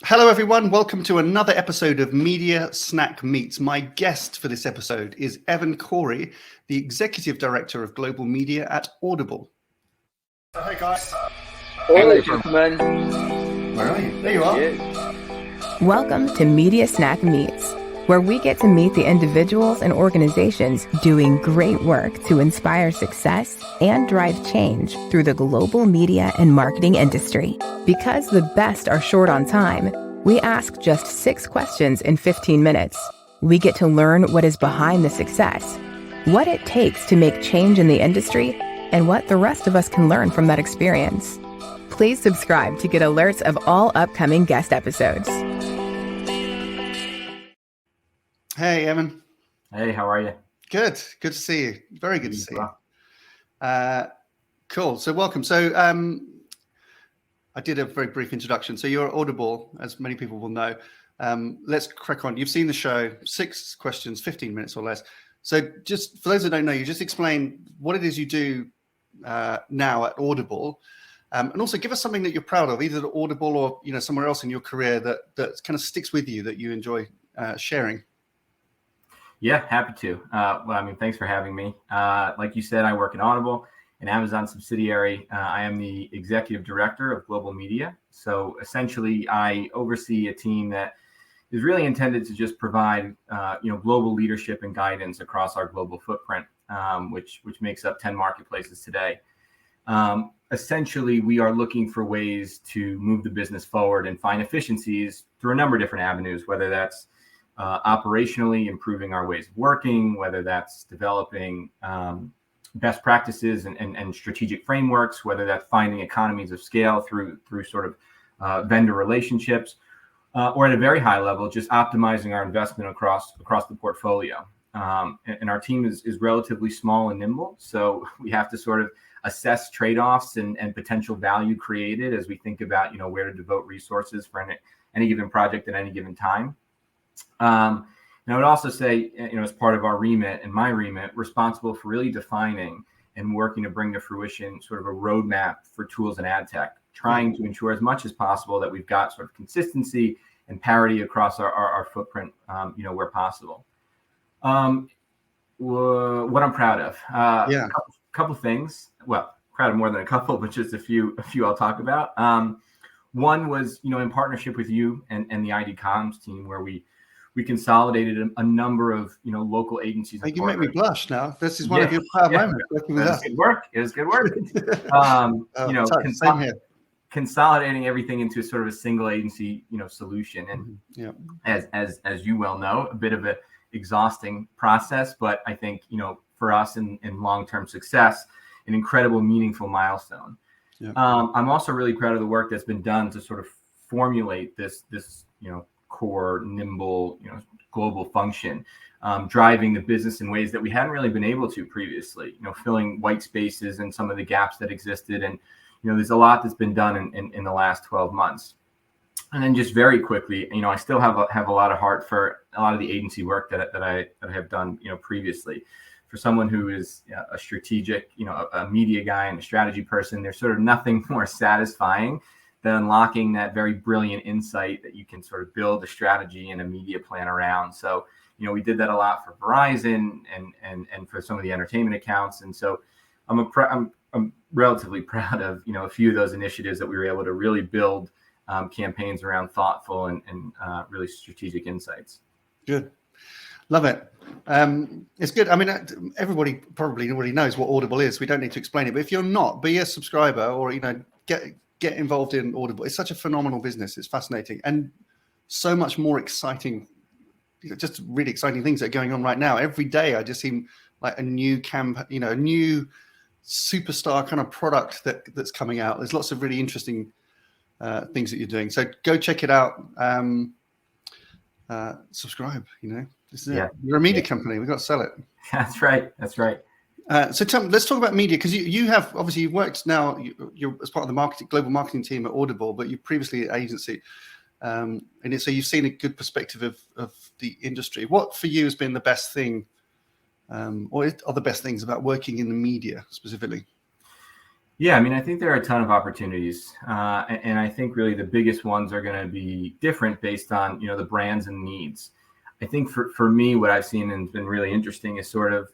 Hello, everyone. Welcome to another episode of Media Snack Meets. My guest for this episode is Evan Kory, the Executive Director of Global Media at Audible. Hi, guys. Hello, gentlemen. Where are you? There you are. Welcome to Media Snack Meets, where we get to meet the individuals and organizations doing great work to inspire success and drive change through the global media and marketing industry. Because the best are short on time, we ask just 6 questions in 15 minutes. We get to learn what is behind the success, what it takes to make change in the industry, and what the rest of us can learn from that experience. Please subscribe to get alerts of all upcoming guest episodes. Hey, Evan. Hey, how are you? Good. Good to see you. Very good to see you. Cool. So welcome. So I did a very brief introduction. So you're Audible, as many people will know. Let's crack on. You've seen the show, 6 questions, 15 minutes or less. So just for those that don't know, you just explain what it is you do now at Audible, and also give us something that you're proud of, either at Audible or somewhere else in your career that kind of sticks with you, that you enjoy sharing. Yeah, happy to. Thanks for having me. Like you said, I work at Audible, an Amazon subsidiary. I am the executive director of global media. So essentially, I oversee a team that is really intended to just provide, global leadership and guidance across our global footprint, which makes up 10 marketplaces today. Essentially, we are looking for ways to move the business forward and find efficiencies through a number of different avenues, whether that's operationally improving our ways of working, whether that's developing best practices and strategic frameworks, whether that's finding economies of scale through sort of vendor relationships, or at a very high level, just optimizing our investment across the portfolio. And our team is relatively small and nimble, so we have to sort of assess trade-offs and potential value created as we think about where to devote resources for any given project at any given time. And I would also say, as part of our remit and my remit, responsible for really defining and working to bring to fruition sort of a roadmap for tools and ad tech, trying to ensure as much as possible that we've got sort of consistency and parity across our footprint, where possible. What I'm proud of, a couple things. Well, proud of more than a couple, but just a few I'll talk about. One was, in partnership with you and the ID Comms team, where we consolidated a number of local agencies. You make me blush now. This is one of your proud moments. It was good work. Same here. Consolidating everything into sort of a single agency, solution, and as you well know, a bit of a exhausting process, but I think for us in long-term success, an incredible, meaningful milestone. Yeah. I'm also really proud of the work that's been done to sort of formulate this core, nimble, global function, driving the business in ways that we hadn't really been able to previously, filling white spaces and some of the gaps that existed. And, there's a lot that's been done in the last 12 months. And then just very quickly, I still have a lot of heart for a lot of the agency work that I have done, previously. For someone who is a strategic, a media guy and a strategy person, there's sort of nothing more satisfying than unlocking that very brilliant insight that you can sort of build a strategy and a media plan around. So, we did that a lot for Verizon and for some of the entertainment accounts. And so I'm relatively proud of, a few of those initiatives that we were able to really build campaigns around thoughtful and really strategic insights. Good. Love it. It's good. I mean, everybody probably already knows what Audible is. We don't need to explain it. But if you're not, be a subscriber or, get involved in Audible. It's such a phenomenal business. It's fascinating and so much more exciting, just really exciting things that are going on right now. Every day I just see like a new a new superstar kind of product that's coming out. There's lots of really interesting things that you're doing. So go check it out. Subscribe, This is it. You're a media company. We've got to sell it. That's right. So let's talk about media, because you have obviously you've worked now. You're as part of the global marketing team at Audible, but you're previously at agency, so you've seen a good perspective of the industry. What for you has been the best thing, or are the best things about working in the media specifically? Yeah, I mean, I think there are a ton of opportunities, and I think really the biggest ones are going to be different based on the brands and needs. I think for me, what I've seen and been really interesting is sort of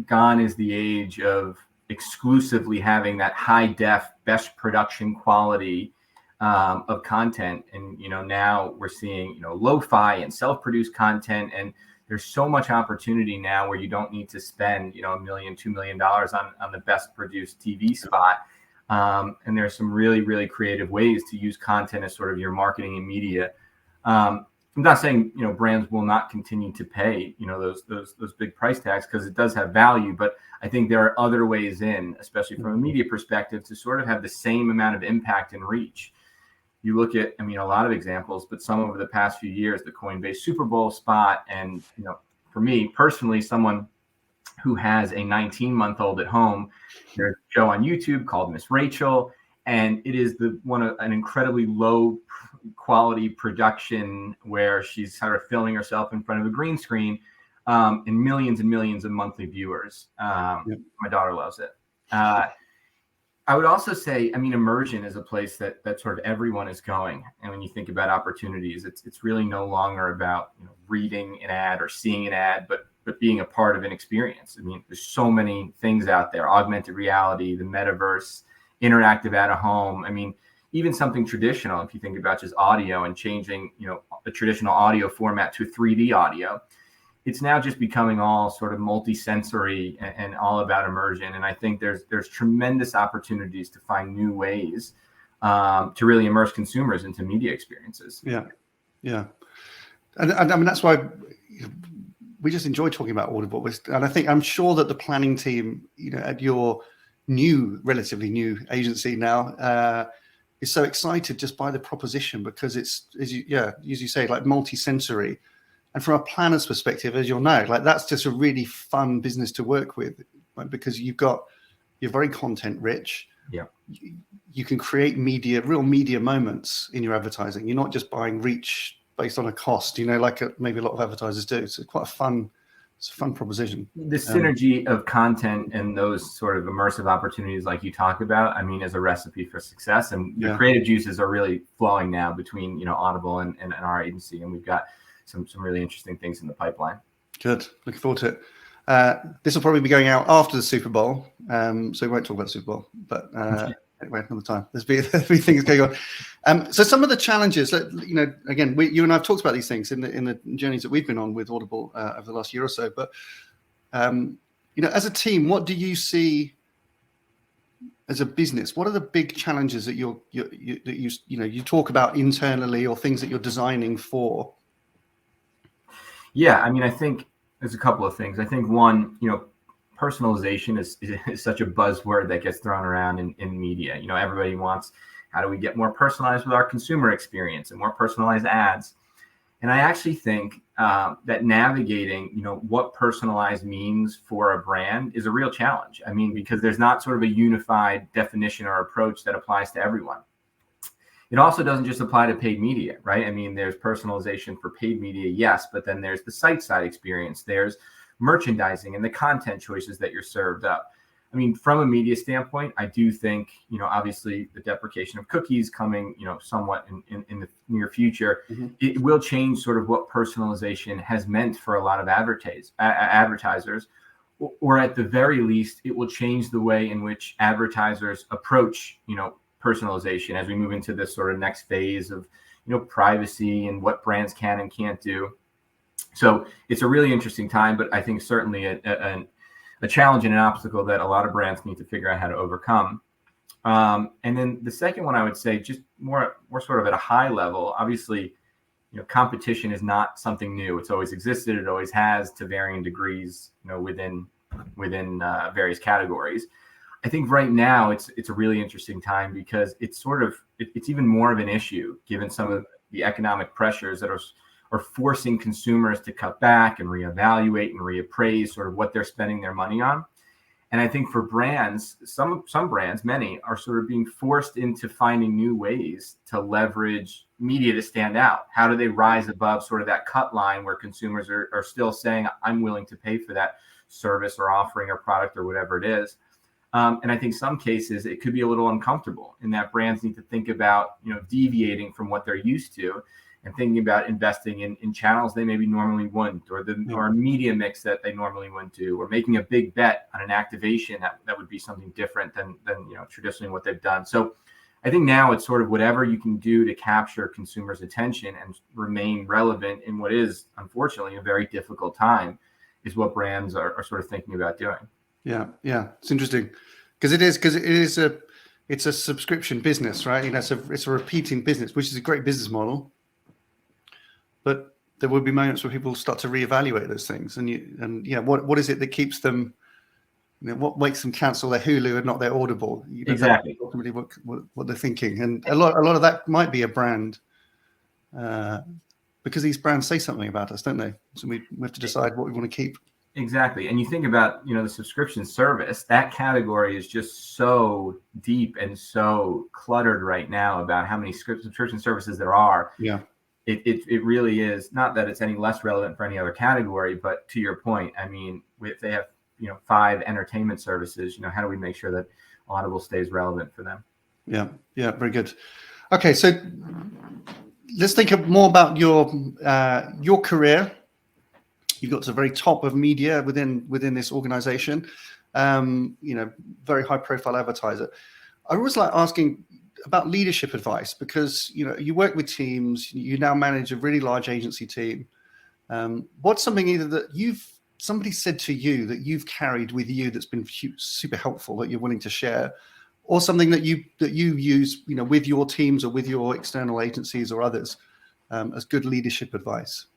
gone is the age of exclusively having that high def, best production quality of content, and now we're seeing lo-fi and self-produced content, and there's so much opportunity now where you don't need to spend $1 million, $2 million on the best produced TV spot. And there's some really, really creative ways to use content as sort of your marketing and media. I'm not saying brands will not continue to pay those big price tags, because it does have value, but I think there are other ways in, especially from a media perspective, to sort of have the same amount of impact and reach. You look at, a lot of examples, but some over the past few years, the Coinbase Super Bowl spot. And, for me personally, someone who has a 19-month-old at home, there's a show on YouTube called Miss Rachel. And it is an incredibly low quality production where she's sort of filming herself in front of a green screen, and millions of monthly viewers. My daughter loves it. I would also say, immersion is a place that sort of everyone is going. And when you think about opportunities, it's really no longer about reading an ad or seeing an ad, but being a part of an experience. There's so many things out there: augmented reality, the metaverse, interactive at a home. Even something traditional, if you think about just audio and changing, the traditional audio format to 3D audio. It's now just becoming all sort of multi-sensory and all about immersion. And I think there's tremendous opportunities to find new ways to really immerse consumers into media experiences. Yeah. And that's why we just enjoy talking about Audible. And I'm sure that the planning team, at your relatively new agency now, is so excited just by the proposition, because it's, as you say, like multi-sensory. And from a planner's perspective, as you'll know, like that's just a really fun business to work with, right? Because you're very content rich. Yeah. You can create real media moments in your advertising. You're not just buying reach based on a cost, like maybe a lot of advertisers do. So it's quite a fun proposition. The synergy of content and those sort of immersive opportunities, like you talk about, is a recipe for success. And the creative juices are really flowing now between, Audible and our agency. And we've got some really interesting things in the pipeline. Good. Looking forward to it. This will probably be going out after the Super Bowl, so we won't talk about the Super Bowl, but anyway, another time. There's be things going on. So some of the challenges that, again, you and I have talked about these things in the journeys that we've been on with Audible over the last year or so, but as a team, what do you see as a business? What are the big challenges that you talk about internally, or things that you're designing for? Yeah, I think there's a couple of things. I think one, personalization is such a buzzword that gets thrown around in media. Everybody wants, how do we get more personalized with our consumer experience and more personalized ads? And I actually think that navigating, what personalized means for a brand is a real challenge. Because there's not sort of a unified definition or approach that applies to everyone. It also doesn't just apply to paid media, right? There's personalization for paid media, yes, but then there's the site side experience. There's merchandising and the content choices that you're served up. From a media standpoint, I do think, obviously the deprecation of cookies coming, somewhat in the near future, it will change sort of what personalization has meant for a lot of advertisers, or at the very least, it will change the way in which advertisers approach, personalization as we move into this sort of next phase of, privacy and what brands can and can't do. So it's a really interesting time, but I think certainly a challenge and an obstacle that a lot of brands need to figure out how to overcome. And then the second one, I would say, just more sort of at a high level, obviously, competition is not something new. It's always existed. It always has, to varying degrees, within various categories. I think right now it's a really interesting time, because it's even more of an issue given some of the economic pressures that are forcing consumers to cut back and reevaluate and reappraise sort of what they're spending their money on. And I think for brands, some brands, many, are sort of being forced into finding new ways to leverage media to stand out. How do they rise above sort of that cut line where consumers are still saying, I'm willing to pay for that service or offering or product or whatever it is? And I think some cases it could be a little uncomfortable in that brands need to think about, deviating from what they're used to and thinking about investing in channels they maybe normally wouldn't, or or a media mix that they normally wouldn't do, or making a big bet on an activation that would be something different than traditionally what they've done. So I think now it's sort of whatever you can do to capture consumers' attention and remain relevant in what is unfortunately a very difficult time is what brands are sort of thinking about doing. Yeah, it's interesting because it's a subscription business, right? It's a repeating business, which is a great business model. But there will be moments where people start to reevaluate those things, and what is it that keeps them? What makes them cancel their Hulu and not their Audible? Exactly. Ultimately, what they're thinking, and a lot of that might be a brand, because these brands say something about us, don't they? So we have to decide what we want to keep. Exactly. And you think about, the subscription service, that category is just so deep and so cluttered right now about how many subscription services there are. Yeah. It really is not that it's any less relevant for any other category, but to your point, I mean, if they have, 5 entertainment services, how do we make sure that Audible stays relevant for them? Yeah. Very good. Okay. So let's think more about your career. You got to the very top of media within this organization, very high profile advertiser. I always like asking about leadership advice because, you work with teams, you now manage a really large agency team. What's something either that somebody said to you that you've carried with you that's been super helpful that you're willing to share, or something that you use, with your teams or with your external agencies or others, as good leadership advice?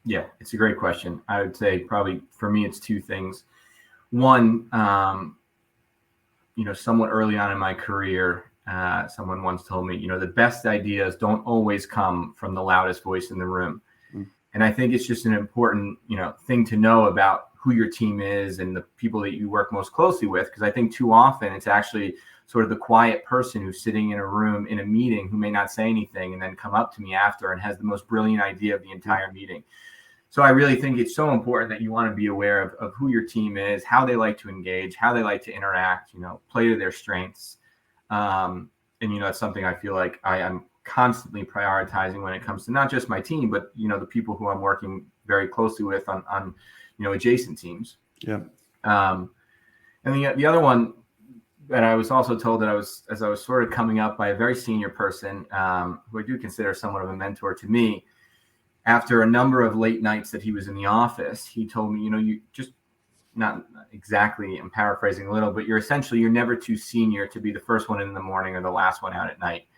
Yeah, it's a great question. I would say probably for me, it's 2 things. One, somewhat early on in my career, someone once told me, the best ideas don't always come from the loudest voice in the room. And I think it's just an important, thing to know about who your team is and the people that you work most closely with. Because I think too often it's actually sort of the quiet person who's sitting in a room in a meeting who may not say anything and then come up to me after and has the most brilliant idea of the entire meeting. So I really think it's so important that you want to be aware of who your team is, how they like to engage, how they like to interact, play to their strengths. And, that's something I feel like I am constantly prioritizing when it comes to not just my team, but, the people who I'm working very closely with on adjacent teams. Yeah. And the other one that I was also told as I was sort of coming up by a very senior person, who I do consider somewhat of a mentor to me, after a number of late nights that he was in the office, he told me, you just not exactly, I'm paraphrasing a little, but you're never too senior to be the first one in the morning or the last one out at night.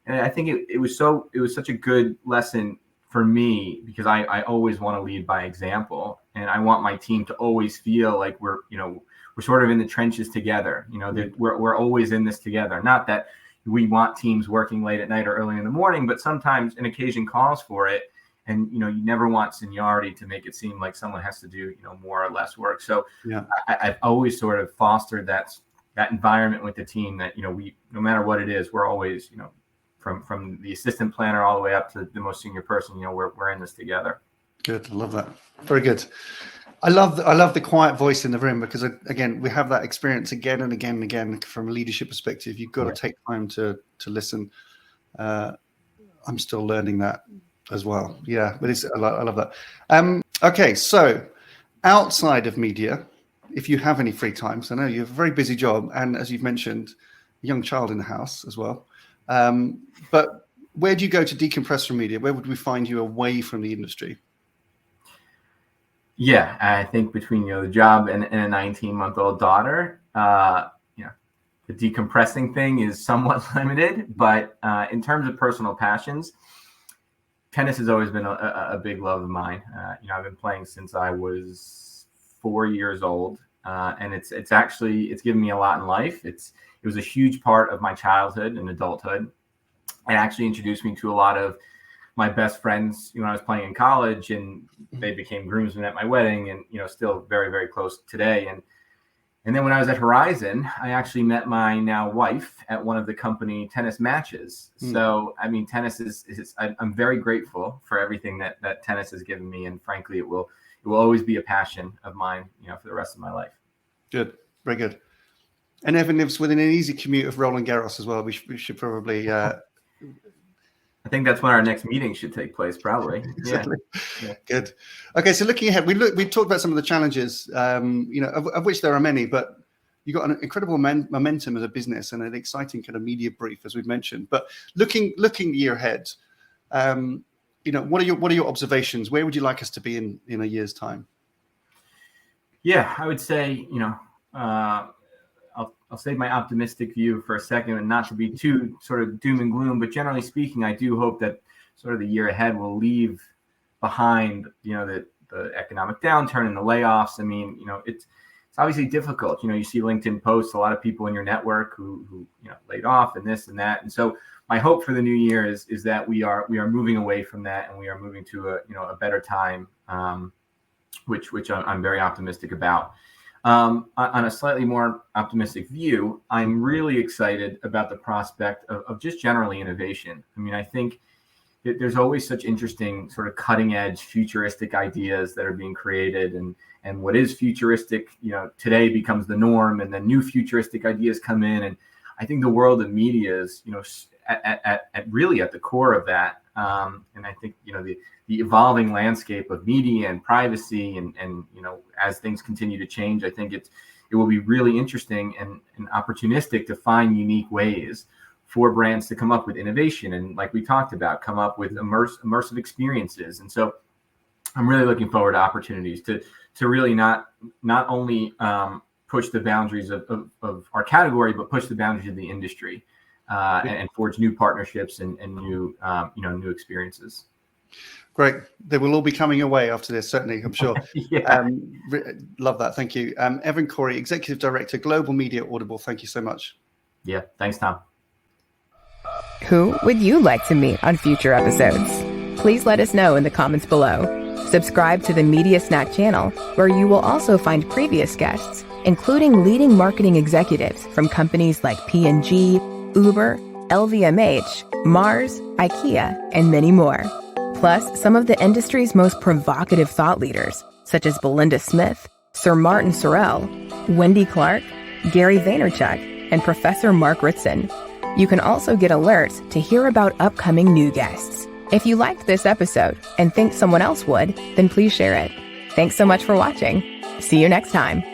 And I think it was such a good lesson for me because I always want to lead by example. And I want my team to always feel like we're sort of in the trenches together, that we're always in this together. Not that we want teams working late at night or early in the morning, but sometimes an occasion calls for it. And, you no never seniority to make it seem like someone has to do, more or less work. So yeah. I've always sort of fostered that environment with the team that, we, no matter what it is, we're always, from the assistant planner all the way up to the most senior person, we're in this together. Good. I love that. Very good. I love the quiet voice in the room because, again, we have that experience again and again and again from a leadership perspective. You've got to take time to listen. I'm still learning that as well. Yeah, but I love that. Okay, so outside of media, if you have any free time, so I know you have a very busy job, and as you've mentioned, a young child in the house as well. But where do you go to decompress from media? Where would we find you away from the industry? Yeah, I think between the job and a 19-month-old daughter, the decompressing thing is somewhat limited. But in terms of personal passions, tennis has always been a big love of mine. I've been playing since I was 4 years old, and it's given me a lot in life. It was a huge part of my childhood and adulthood. It actually introduced me to a lot of my best friends when I was playing in college, and they became groomsmen at my wedding, and still very, very close today. And then when I was at Horizon, I actually met my now wife at one of the company tennis matches. So, I mean, tennis I'm very grateful for everything that tennis has given me. And frankly, it will always be a passion of mine, for the rest of my life. Good. Very good. And Evan lives within an easy commute of Roland Garros as well. We should probably. I think that's when our next meeting should take place, probably. Exactly. Yeah. Good. Okay, so looking ahead, we talked about some of the challenges, of which there are many, but you've got an incredible momentum as a business and an exciting kind of media brief, as we've mentioned. But looking the year ahead, what are your observations? Where would you like us to be in a year's time? Yeah, I would say, I'll save my optimistic view for a second and not to be too sort of doom and gloom, but generally speaking, I do hope that sort of the year ahead will leave behind, the economic downturn and the layoffs. I mean, it's obviously difficult. You see LinkedIn posts, a lot of people in your network who laid off and this and that. And so my hope for the new year is that we are moving away from that and we are moving to a better time, which I'm very optimistic about. On a slightly more optimistic view, I'm really excited about the prospect of just generally innovation. I mean, I think that there's always such interesting sort of cutting edge futuristic ideas that are being created, and what is futuristic, today becomes the norm, and then new futuristic ideas come in. And I think the world of media is, at really at the core of that. And I think, the evolving landscape of media and privacy and as things continue to change, I think it will be really interesting and opportunistic to find unique ways for brands to come up with innovation. And like we talked about, come up with immersive experiences. And so I'm really looking forward to opportunities to really not only push the boundaries of our category, but push the boundaries of the industry and forge new partnerships and new new experiences. Great. They will all be coming your way after this, certainly, I'm sure. Yeah. Love that. Thank you. Evan Kory, Executive Director, Global Media Audible. Thank you so much. Yeah. Thanks, Tom. Who would you like to meet on future episodes? Please let us know in the comments below. Subscribe to the Media Snack channel, where you will also find previous guests, including leading marketing executives from companies like P&G, Uber, LVMH, Mars, IKEA, and many more. Plus, some of the industry's most provocative thought leaders, such as Belinda Smith, Sir Martin Sorrell, Wendy Clark, Gary Vaynerchuk, and Professor Mark Ritson. You can also get alerts to hear about upcoming new guests. If you liked this episode and think someone else would, then please share it. Thanks so much for watching. See you next time.